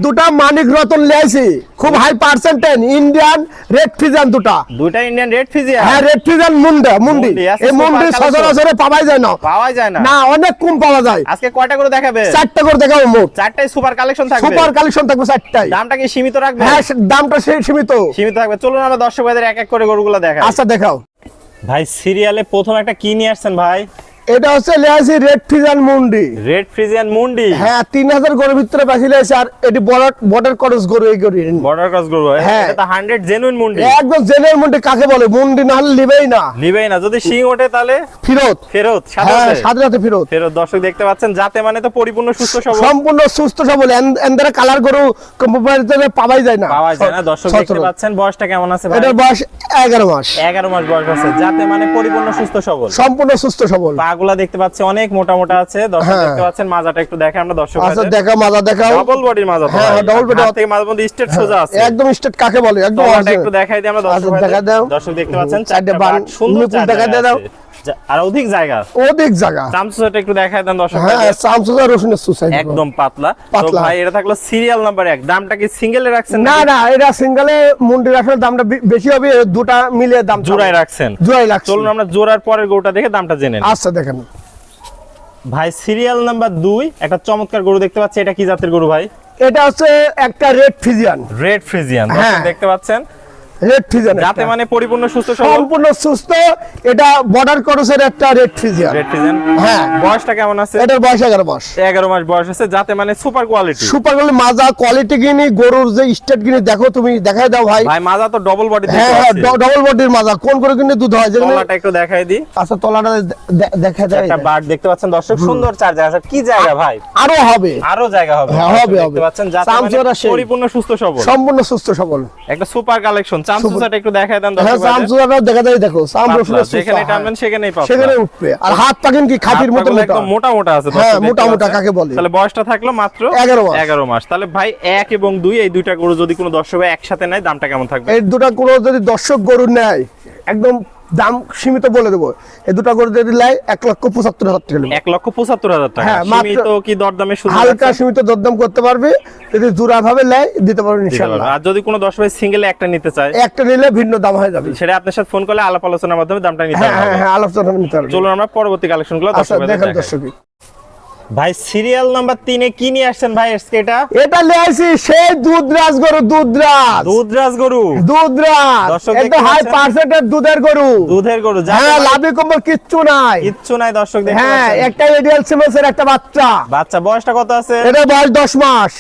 দুটা মানিক রতন লিয়েছি, খুব হাই পার্সেন্টেজ ইন্ডিয়ান রেড ফিজিয়ান। দুটা ইন্ডিয়ান রেড ফিজিয়ান। হ্যাঁ, রেড ফিজিয়ান মুন্ডি। এই মুন্ডি সচরাচর পাওয়া যায় না, না অনেক কম পাওয়া যায়। আজকে কয়টা করে দেখাবে? 4টা করে দেখাবো মোট। 4টাই সুপার কালেকশন থাকবে। সুপার কালেকশন থাকবে 4টাই। দামটা কি সীমিত রাখবে? হ্যাঁ, দামটা সীমিত থাকবে। চলুন আমরা দর্শক ভাইদের এক এক করে গরুগুলো দেখাই। আচ্ছা দেখাও ভাই, সিরিয়ালে প্রথম একটা কি নিয়ে আসছেন ভাই? এটা হচ্ছে লিয়েছি রেড ফিজিয়ান মুন্ডি। রেড ফিজিয়ান মুন্ডি, হ্যাঁ 3000 গরুর ভিতরে বেশি লিয়েছে। আর এটি বর্ডার ক্রস গরু। এই গরু বর্ডার ক্রস গরু। হ্যাঁ, এটা তো 100 জেনুইন মুন্ডি। একদম জেনুইন মুন্ডি। কাকে বলে মুন্ডি না হলে লিবেই না। যদি শিং ওঠে তাহলে ফেরত সাথে ফেরত। দর্শক দেখতে পাচ্ছেন, যাতে মানে তো পরিপূর্ণ সুস্থ সবল, সম্পূর্ণ সুস্থ সবল। এন্দারা কালার গরু কম্পারিজনে পাওয়াই যায় না। দর্শক দেখতে পাচ্ছেন বয়সটা কেমন আছে ভাই? এটার বয়স 11 মাস। 11 মাস বয়স আছে, যাতে মানে পরিপূর্ণ সুস্থ সবল, সম্পূর্ণ সুস্থ সবল। পাগুলা দেখতে পাচ্ছি অনেক মোটা আছে। দর্শক দেখতে পাচ্ছেন মাজাটা একটু দেখে আমরা দর্শক। আচ্ছা দেখাও, মাজা দেখাও। ডাবল বডির মাজা। হ্যাঁ, ডাবল বডি থেকে মাজার মধ্যে স্ট্রেট সোজা আছে। একদম স্ট্রেট কাকে বলে একদম। একটু দেখাই দিই আমরা দর্শক। দেখা দাও। দর্শক দেখতে পাচ্ছেন চারটে বান সুন্দর দেখা দাও। আর অধিক জায়গা। চামচুটা একটু দেখাই দেন দর্শক। হ্যাঁ, চামচুটা রসুনের সুসাইড একদম পাতলা। তো ভাই এটা থাকলো সিরিয়াল নাম্বার 1। দামটা কি সিঙ্গেলে রাখছেন? না, এটা সিঙ্গেলে মুন্ডি রাখার দামটা বেশি হবে। দুটা মিলিয়ে দাম জোড়ায় রাখছেন। চলুন আমরা জোড়ার পরের গরুটা দেখে দামটা জেনে নিই। আচ্ছা দেখেন ভাই, সিরিয়াল নাম্বার 2 একটা চমৎকার গরু দেখতে পাচ্ছি। এটা কি জাতের গরু ভাই? এটা হচ্ছে একটা রেড ফিজিয়ান। দেখতে পাচ্ছেন রেড ফিজিয়ান, যাতে মানে পরিপূর্ণ সুস্থ সবল, সম্পূর্ণ সুস্থ। এটা বর্ডার ক্রসের একটা রেড ফিজিয়ান। হ্যাঁ, বয়সটা কেমন আছে? এটার বয়স 11 মাস। 11 মাস বয়স আছে, যাতে মানে সুপার কোয়ালিটি। মাজা কোয়ালিটি গিনি, গরুর যে স্টেট গিনি দেখো, তুমি দেখাই দাও ভাই। মাজা তো ডবল বডি। হ্যাঁ, ডবল বডির মাজা। কোন করে কিনে দুধ হয়? তলাটা একটু দেখাই দিই। আচ্ছা, তলাটা দেখাই দাও। একটা বাট দেখতে পাচ্ছেন দর্শক, সুন্দর চার জায়গা। কি জায়গা ভাই? আরো জায়গা হবে। দেখতে পাচ্ছেন, যাতে মানে পরিপূর্ণ সুস্থ সবল, সম্পূর্ণ সুস্থ সবল। একটা সুপার কালেকশন। চামচুটা একটু দেখাই দেন দর্শক। হ্যাঁ, চামচুটা দেখা যায়। দেখো চাম রসুনের সুস্থ, যেখানে টানবেন সেখানেই পাবেন, সেখানে উঠবে। আর হাত পাকেন কি খাঁটির মতো একদম মোটা আছে। হ্যাঁ, মোটা কাকে বলে। তাহলে বয়সটা থাকলো মাত্র 11 মাস। তাহলে ভাই 1 এবং 2 এই দুইটা গরু যদি কোনো দর্শক একসাথে নেয়, দামটা কেমন থাকবে? এই দুটা গরু যদি দর্শক গরু নেয়, একদম দাম সীমিত বলে দেবো। এই দুটা গরু যদি নেয় 1,75,000 টাকা। 1,75,000 টাকা। সীমিত কি দরদামে সুযোগ? হালকা সীমিত দরদাম করতে পারবে। যদি জোড়া ভাবে নেয় দিতে পারবে ইনশাআল্লাহ। আর যদি কোনো দর্শক সিঙ্গেলে একটা নিতে চায়, একটা নিলে ভিন্ন দাম হয়ে যাবে। সেটা আপনার সাথে ফোন করলে আলাপ আলোচনার মাধ্যমে দামটা নিতে হবে। হ্যাঁ, আলোচনা নিতে হবে। চলুন আমরা পরবর্তী কালেকশনগুলো দর্শকদের দেখেন। দর্শক ভাই, সিরিয়াল নাম্বার 3 এ কি নিয়ে আসছেন ভাই? এটা লিয়েছি সেই দুধরাজ গরু। দর্শক এটা হাই পার্সেন্টেজ দুধের গরু। হ্যাঁ, লাভি কম্বল কিচ্ছু নাই দর্শক দেখতে পাচ্ছেন। হ্যাঁ, একটা এডিএল সিমেন্সের একটা বাচ্চা। বয়সটা কত আছে? এটা বয়স 10 মাস।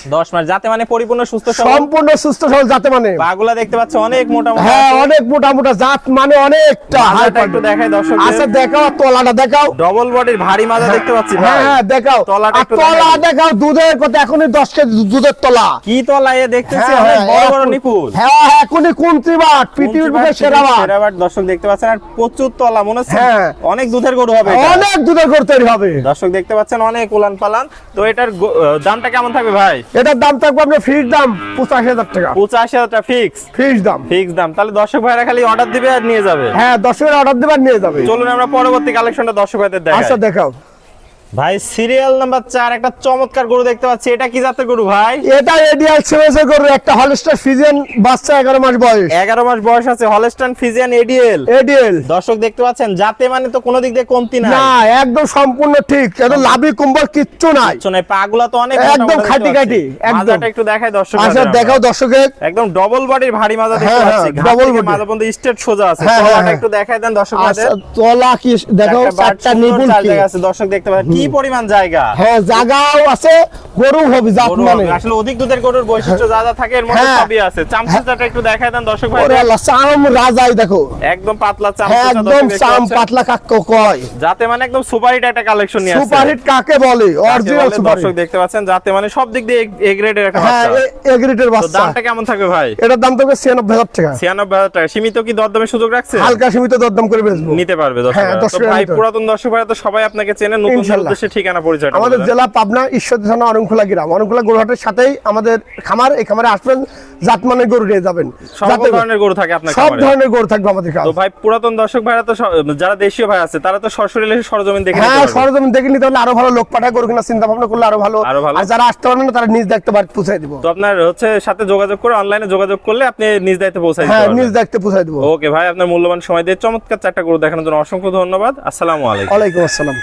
যাতে মানে পরিপূর্ণ সুস্থ সবল, সম্পূর্ণ সুস্থ সবল। যাতে মানে পাগুলা দেখতে পাচ্ছেন অনেক মোটা। হ্যাঁ, অনেক মোটা জাত মানে অনেকটা। একটু দেখাই দর্শক। আচ্ছা দেখাও, তলাটা দেখাও। ডবল বডির ভারী মাজা দেখতে পাচ্ছি। হ্যাঁ, দেখাও তলা দেখাও। দুধের কথা এখনই 10 কেজি দুধের তলা। কি তলা এ দেখতেছি? বড় নিপুল। হ্যাঁ, এখনই কুন্ত্রি বাট, পৃথিবীর বুকে সেরা বাট। দর্শক দেখতে পাচ্ছেন, আর প্রচুর তলা মনে হচ্ছে। অনেক দুধের গরু হবে, অনেক দুধের গরু তৈরি হবে। দর্শক দেখতে পাচ্ছেন অনেক উলান পালান। তো এটার দামটা কেমন থাকবে ভাই? এটার দাম থাকবে আপনার ফিক্স দাম 85,000 টাকা। 85,000 টাকা ফিক্স দাম। তাহলে দর্শক ভাইরা খালি অর্ডার দিবে আর নিয়ে যাবে। হ্যাঁ, দর্শকের অর্ডার দিবে আর নিয়ে যাবে। চলুন আমরা পরবর্তী কালেকশনটা দর্শক ভাইদের দেখাই। আচ্ছা দেখাও ভাই, সিরিয়াল নাম্বার 4 একটা চমৎকার গরু দেখতে পাচ্ছি। এটা কি জাতের গরু ভাই? এটা এডিএল সিমেন্সের গরু। একটা হলস্টাইন ফ্রিজিয়ান বাচ্চা, 11 মাস বয়স। 11 মাস বয়স আছে, হলস্টাইন ফ্রিজিয়ান এডিএল। দর্শক দেখতে পাচ্ছেন, যাতে মানে তো কোনো দিক দিয়ে কমতি নাই। না, একদম সম্পূর্ণ ঠিক। এটা লাভি কম্বল কিচ্ছু নাই। পাগুলা তো অনেক একদম খাঁটি। একদম একটু দেখাই দর্শক। আচ্ছা দেখাও দর্শকের। একদম ডবল বডির ভারী মাজা দেখতে পাচ্ছি। ডবল বডি, মাজা বন্ধ স্ট্রেট সোজা আছে। তলাটা একটু দেখাই দেন দর্শক ভাইদের। তলা কি দেখাও, চারটা নিপুল কি আছে। দর্শক দেখতে পাচ্ছেন কি পরিমাণ জায়গা। হ্যাঁ, জায়গাও আছে। গরু হবে জাত মানে। আসলে অধিক দুধের গরুর বৈশিষ্ট্য যা থাকে এর মধ্যে সবই আছে। চামচুটা একটু দেখাই দেন দর্শক ভাই। ওরে আল্লাহ, চাম রাজাই দেখো। একদম পাতলা চাম। একদম চাম পাতলা কাকে কয়? যাতে মানে একদম সুপারহিট একটা কালেকশন নিয়ে আসছে। সুপারহিট কাকে বলে? Original superhit. দর্শক দেখতে পাচ্ছেন, যাতে মানে সব দিক দিয়ে এ গ্রেডের একটা বাচ্চা। হ্যাঁ, এ গ্রেডের বাচ্চা। তো দামটা কেমন থাকবে ভাই? এটার দাম থাকবে 96,000 টাকা। 96,000 টাকা। সীমিত কি দরদামের সুযোগ রাখছে? হালকা সীমিত দরদাম করে বেচবো। নিতে পারবে দর্শক। তো ভাই, পুরাতন দর্শক ভাইরা তো সবাই আপনাকে চেনে, নতুন উদ্দেশ্যে ঠিকানা পরিচয়টা আমাদের বলে দেন। জেলা পাবনা, ঈশ্বরদী থানা, অরণখোলা গ্রাম। অরণখোলা গরুহাটের সাথেই আমাদের খামার। এই খামারে আসবেন, জাতমানের গরু নিয়ে যাবেন। সকল ধরনের গরু থাকে আপনার সব খামারে? ধরনের গরু থাকবে আমাদের কাছে। তো ভাই পুরাতন দর্শক ভাইরা তো যারা দেশীয় ভাই আছে তারা তো সরাসরি এসে সরজমিন দেখে নিতে হ্যাঁ, পারবে। সরজমিন দেখে নিতে হলে আরো ভালো, লোক পাঠায় গরু কিনা চিন্তা ভাবনা করলে আরো ভালো। আরো ভালো। আর যারা আসতে পারবেন না তারা নিজ দেখতে পারে পৌঁছায় দিব। তো আপনার হচ্ছে সাথে যোগাযোগ করে অনলাইনে যোগাযোগ করলে আপনি নিজ দায়িত্বে পৌঁছায় দিতে হ্যাঁ, পারবেন। নিজ দেখতে পৌঁছায় দিব। ওকে ভাই, আপনার মূল্যবান সময় দিয়ে চমৎকার 4টা গরু দেখানোর জন্য অসংখ্য ধন্যবাদ। আসসালামু আলাইকুম। ওয়ালাইকুম আসসালাম।